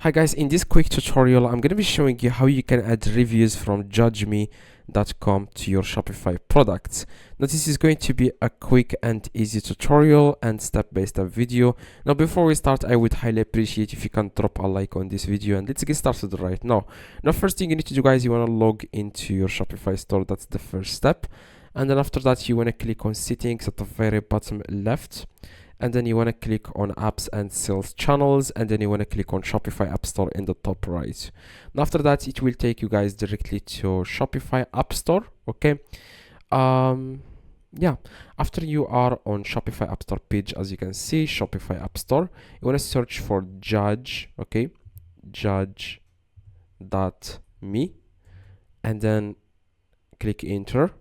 Hi guys, in this quick tutorial I'm going to be showing you how you can add reviews from judgeme.com to your Shopify products. Now this is going to be a quick and easy tutorial and step-by-step video. Now before we start, I would highly appreciate if you can drop a like on this video, and let's get started right now. Now first thing you need to do, guys, you want to log into your Shopify store. That's the first step. And then after that you want to click on settings at the very bottom left. And then you want to click on apps and sales channels, and then you want to click on Shopify App Store in the top right. And after that it will take you guys directly to Shopify App Store. Okay, yeah, after you are on Shopify App Store page, as you can see, Shopify App Store, you want to search for Judge. Okay, judge.me, and then click enter.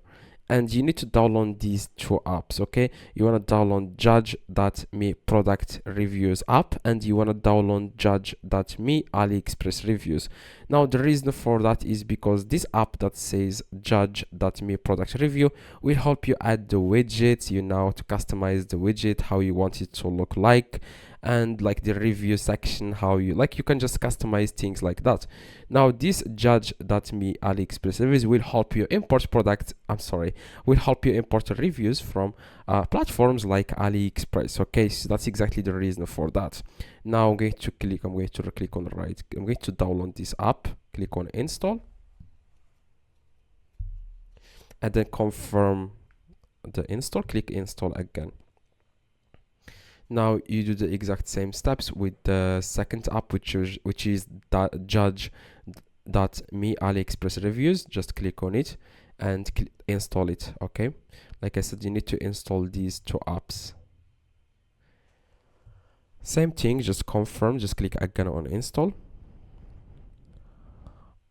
And you need to download these two apps. Okay, you want to download judge.me product reviews app, and you want to download judge.me AliExpress reviews. Now the reason for that is because this app that says judge.me product review will help you add the widgets, you know, to customize the widget how you want it to look like, and like the review section, how you like, you can just customize things like that. Now this judge.me AliExpress reviews will help you import products, will help you import reviews from platforms like AliExpress. Okay, so that's exactly the reason for that. Now I'm going to click on the right, I'm going to download this app, click on install, and then confirm the install, click install again. Now you do the exact same steps with the second app, which is judge.me AliExpress reviews. Just click on it and install it. Okay, like I said, you need to install these two apps. Same thing, just confirm, just click again on install.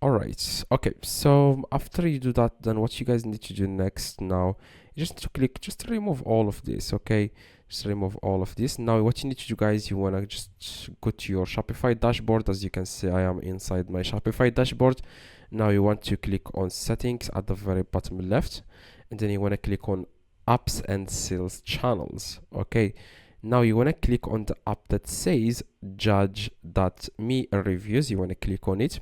Alright, okay, so after you do that, then what you guys need to do next, now you just need to click, just to remove all of this. Okay, just remove all of this. Now what you need to do, guys, you want to just go to your Shopify dashboard. As you can see, I am inside my Shopify dashboard. Now you want to click on settings at the very bottom left, and then you want to click on apps and sales channels. Okay, now you want to click on the app that says judge.me reviews. You want to click on it,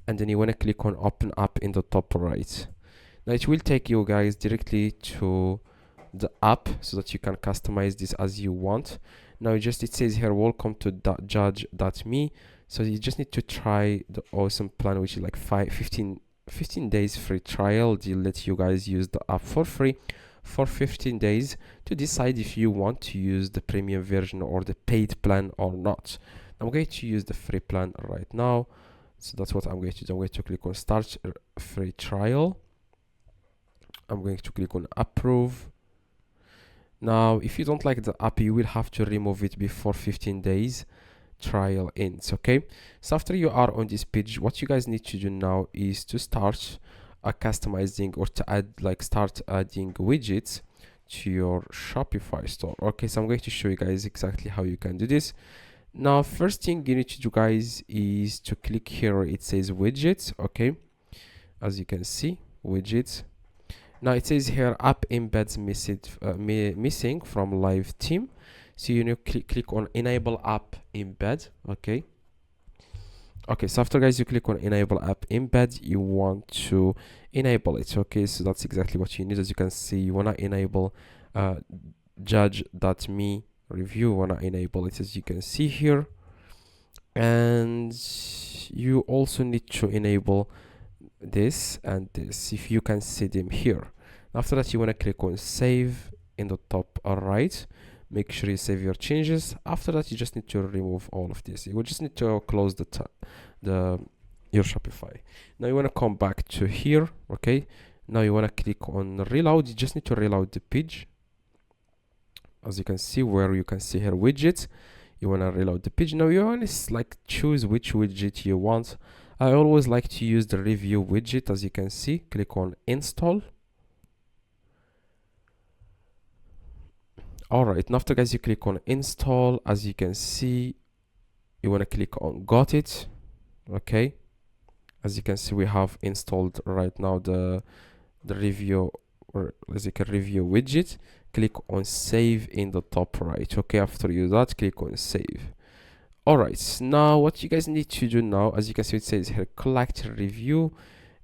and then you want to click on open app in the top right. Now it will take you guys directly to the app so that you can customize this as you want. Now it says here, welcome to judge.me. So you just need to try the awesome plan, which is like 15 days free trial. They'll let you guys use the app for free for 15 days to decide if you want to use the premium version or the paid plan or not. I'm going to use the free plan right now. So that's what I'm going to do. I'm going to click on start free trial. I'm going to click on approve. Now if you don't like the app, you will have to remove it before 15 days trial ends. Okay, so after you are on this page, what you guys need to do now is to start customizing, or to start adding widgets to your Shopify store. Okay, so I'm going to show you guys exactly how you can do this. Now first thing you need to do, guys, is to click here where it says widgets. Okay, as you can see, widgets. Now it says here app embeds missing from live theme. So you need to click on enable app embed. Okay, so after, guys, you click on enable app embed, you want to enable it. Okay, so that's exactly what you need. As you can see, you want to enable judge.me review, want to enable it, as you can see here. And you also need to enable this and this, if you can see them here. After that, you want to click on save in the top right. Make sure you save your changes. After that, you just need to remove all of this. You will just need to close your Shopify. Now you want to come back to here. Okay, now you want to click on reload. You just need to reload the page. As you can see, where you can see here widgets, you want to reload the page. Now you want to choose which widget you want. I always like to use the review widget. As you can see, click on install. Alright, now after, guys, you click on install, as you can see, you want to click on got it. Okay, as you can see, we have installed right now the review, or review widget. Click on save in the top right. Okay, after you do that, click on save. All right, now what you guys need to do now, as you can see, it says here collect review.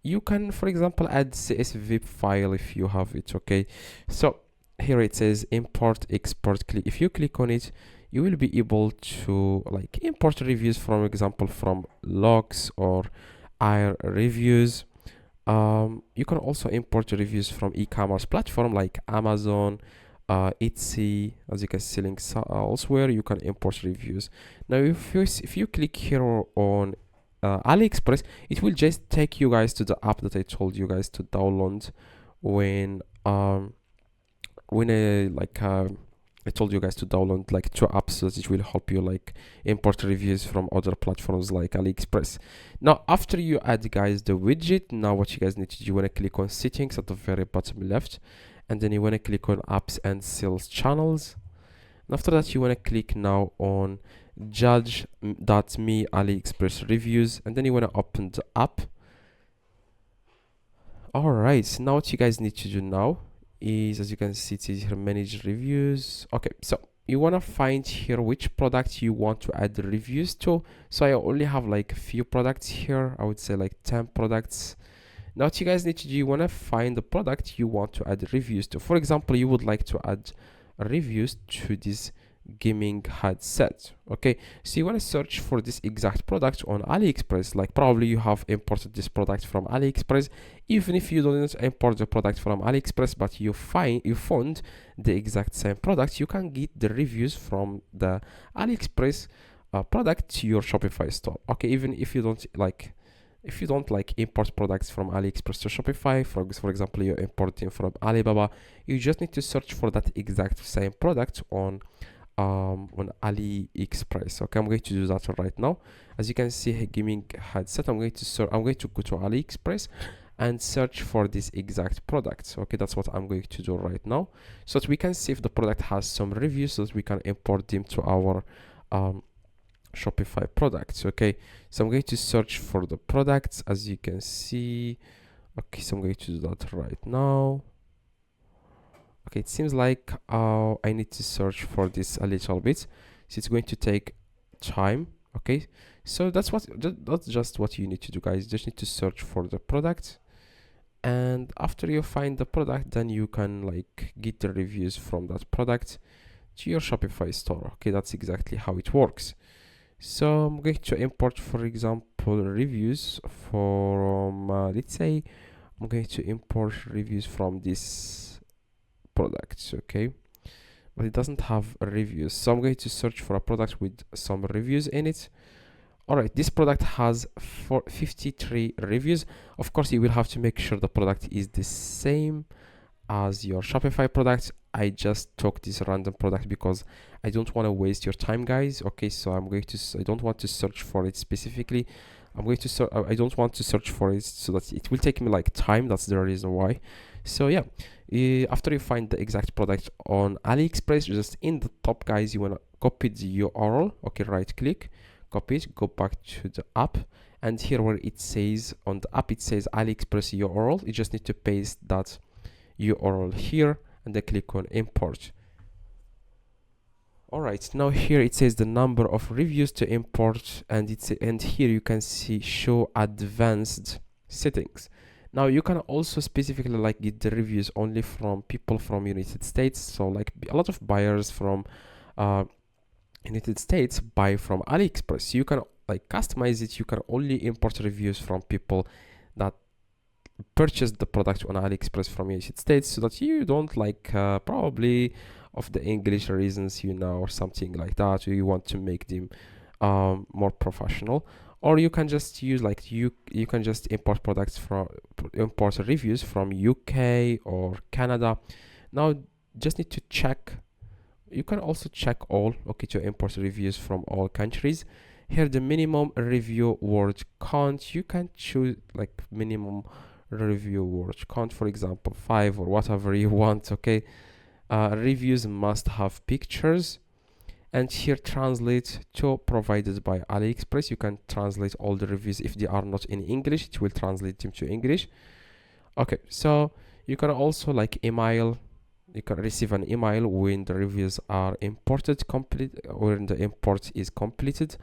You can, for example, add CSV file if you have it. Okay, so here it says import export. Click, if you click on it, you will be able to like import reviews, from example, from logs or air reviews. You can also import reviews from e-commerce platform like Amazon, Etsy. As you can see links elsewhere, you can import reviews. Now if you click here on AliExpress, it will just take you guys to the app that I told you guys to download when I told you guys to download like 2 apps that it will help you like import reviews from other platforms like AliExpress. Now, after you add guys the widget, now what you guys need to do, you want to click on settings at the very bottom left, and then you want to click on apps and sales channels. And after that, you want to click now on judge.me AliExpress reviews, and then you want to open the app. All right, so now what you guys need to do now is, as you can see, it is here manage reviews. Okay, so you want to find here which product you want to add the reviews to. So I only have like a few products here. I would say like 10 products. Now what you guys need to do, you want to find the product you want to add reviews to. For example, you would like to add reviews to this gaming headset. Okay, so you want to search for this exact product on AliExpress. Like probably you have imported this product from AliExpress. Even if you don't import the product from AliExpress, but you found the exact same product, you can get the reviews from the AliExpress product to your Shopify store. Okay, even if you don't like import products from AliExpress to Shopify, for example, you import them from Alibaba, you just need to search for that exact same product on AliExpress. Okay, I'm going to do that right now. As you can see, a gaming headset. I'm going to go to AliExpress and search for this exact product. Okay, that's what I'm going to do right now, so that we can see if the product has some reviews, so that we can import them to our Shopify products. Okay, so I'm going to search for the products, as you can see. Okay, so I'm going to do that right now. Okay, it seems like I need to search for this a little bit, so it's going to take time. Okay, so that's just what you need to do, guys. You just need to search for the product, and after you find the product, then you can like get the reviews from that product to your Shopify store. Okay, that's exactly how it works. So I'm going to import, for example, reviews from let's say I'm going to import reviews from this product. Okay, but it doesn't have reviews, so I'm going to search for a product with some reviews in it. All right, this product has 53 reviews. Of course, you will have to make sure the product is the same as your Shopify product. I just took this random product because I don't want to waste your time, guys. Okay, so I don't want to search for it specifically. I don't want to search for it so that it will take me like time. That's the reason why. So yeah, after you find the exact product on AliExpress, just in the top, guys, you want to copy the URL. Okay, right click, copy it, go back to the app, and here where it says on the app, it says AliExpress URL. You just need to paste that URL here and then click on import. All right, now here it says the number of reviews to import, and here you can see show advanced settings. Now you can also specifically like get the reviews only from people from United States. So like a lot of buyers from United States buy from AliExpress. You can like customize it. You can only import reviews from people that purchased the product on AliExpress from United States, so that you don't like probably of the English reasons, or something like that, or you want to make them more professional. Or you can just use like you can just import reviews from UK or Canada. Now just need to check. You can also check all, okay, to import reviews from all countries. Here the minimum review word count, you can choose like minimum review word count, for example 5 or whatever you want. Okay, reviews must have pictures, and here translate to provided by AliExpress. You can translate all the reviews. If they are not in English, it will translate them to English. Okay, so you can also like email You can receive an email when the reviews are imported complete, when the import is completed.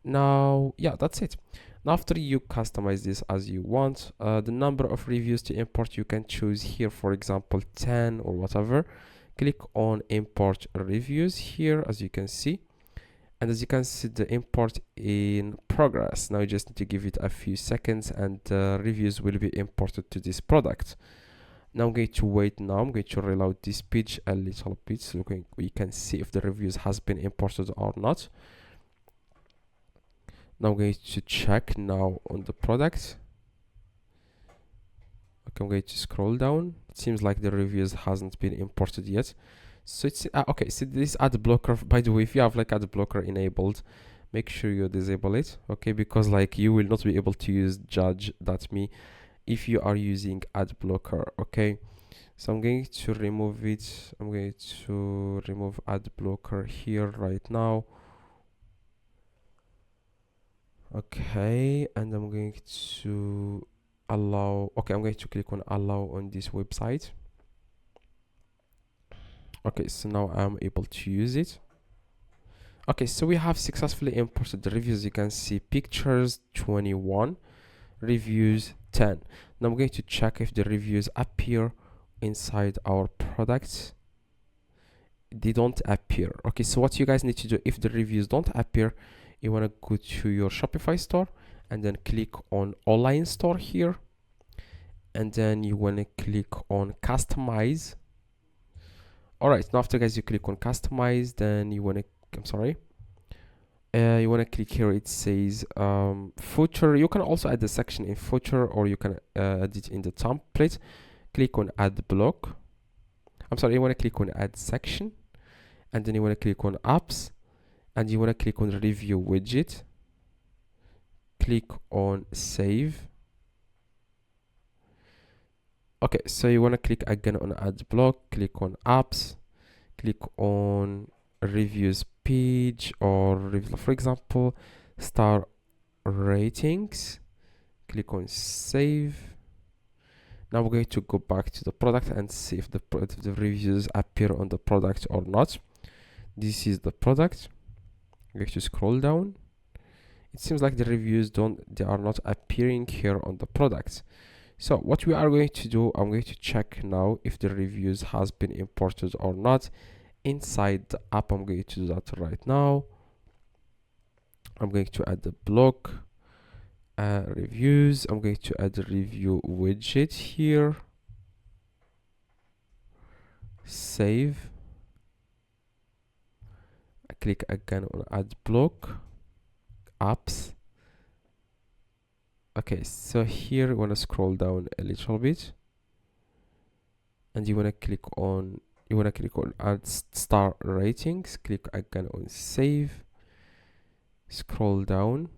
Now, yeah, that's it. Now, after you customize this as you want, the number of reviews to import, you can choose here, for example, 10 or whatever. Click on import reviews here, as you can see. And as you can see, the import in progress. Now you just need to give it a few seconds and the reviews will be imported to this product. Now I'm going to wait. Now I'm going to reload this page a little bit so we can see if the reviews has been imported or not. Now I'm going to check now on the product. Okay, I'm going to scroll down. It seems like the reviews hasn't been imported yet. So it's okay. So this ad blocker, by the way, if you have like ad blocker enabled, make sure you disable it, okay? Because like you will not be able to use judge.me if you are using ad blocker, okay? So I'm going to remove it. I'm going to remove ad blocker here right now. Okay, and I'm going to allow. Okay, I'm going to click on allow on this website. Okay, so now I'm able to use it. Okay, so we have successfully imported the reviews. You can see pictures 21, reviews 10. Now I'm going to check if the reviews appear inside our products. They don't appear. Okay, so what you guys need to do, if the reviews don't appear, you want to go to your Shopify store and then click on online store here, and then you want to click on customize. All right, now after guys you click on customize, then you want to, I'm sorry, you want to click here. It says footer. You can also add the section in footer, or you can add it in the template. Click on add block. I'm sorry, you want to click on add section, and then you want to click on apps, and you want to click on review widget. Click on save. Okay, so you want to click again on add block, click on apps, click on reviews page, or for example star ratings. Click on save. Now we're going to go back to the product and see if the reviews appear on the product or not. This is the product. I'm going to scroll down. It seems like the reviews they are not appearing here on the product. So what we are going to do, I'm going to check now if the reviews has been imported or not inside the app. I'm going to do that right now. I'm going to add the block reviews. I'm going to add the review widget here. Save. I click again on add block, apps. Okay, so here you want to scroll down a little bit, and you want to click on add star ratings. Click again on save. Scroll down.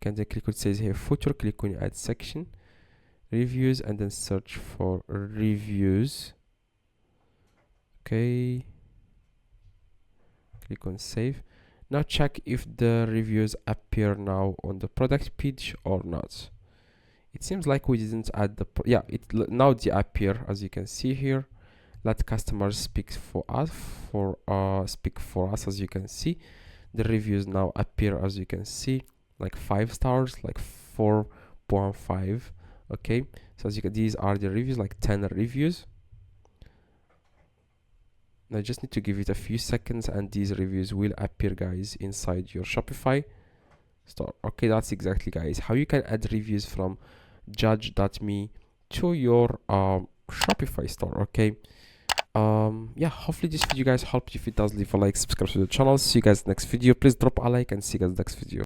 Can then click on, it says here footer. Click on add section, reviews, and then search for reviews. Okay. Click on save. Now check if the reviews appear now on the product page or not. It seems like we didn't add the now they appear, as you can see here. Let customers speak for us. Speak for us, as you can see. The reviews now appear, as you can see, like 5 stars, like 4.5. Okay, so as you can, these are the reviews, like 10 reviews. Now just need to give it a few seconds and these reviews will appear, guys, inside your Shopify store. Okay, that's exactly, guys, how you can add reviews from judge.me to your Shopify store. Okay, yeah, hopefully this video, guys, helped. If it does, leave a like, subscribe to the channel. See you guys next video. Please drop a like and see you guys next video.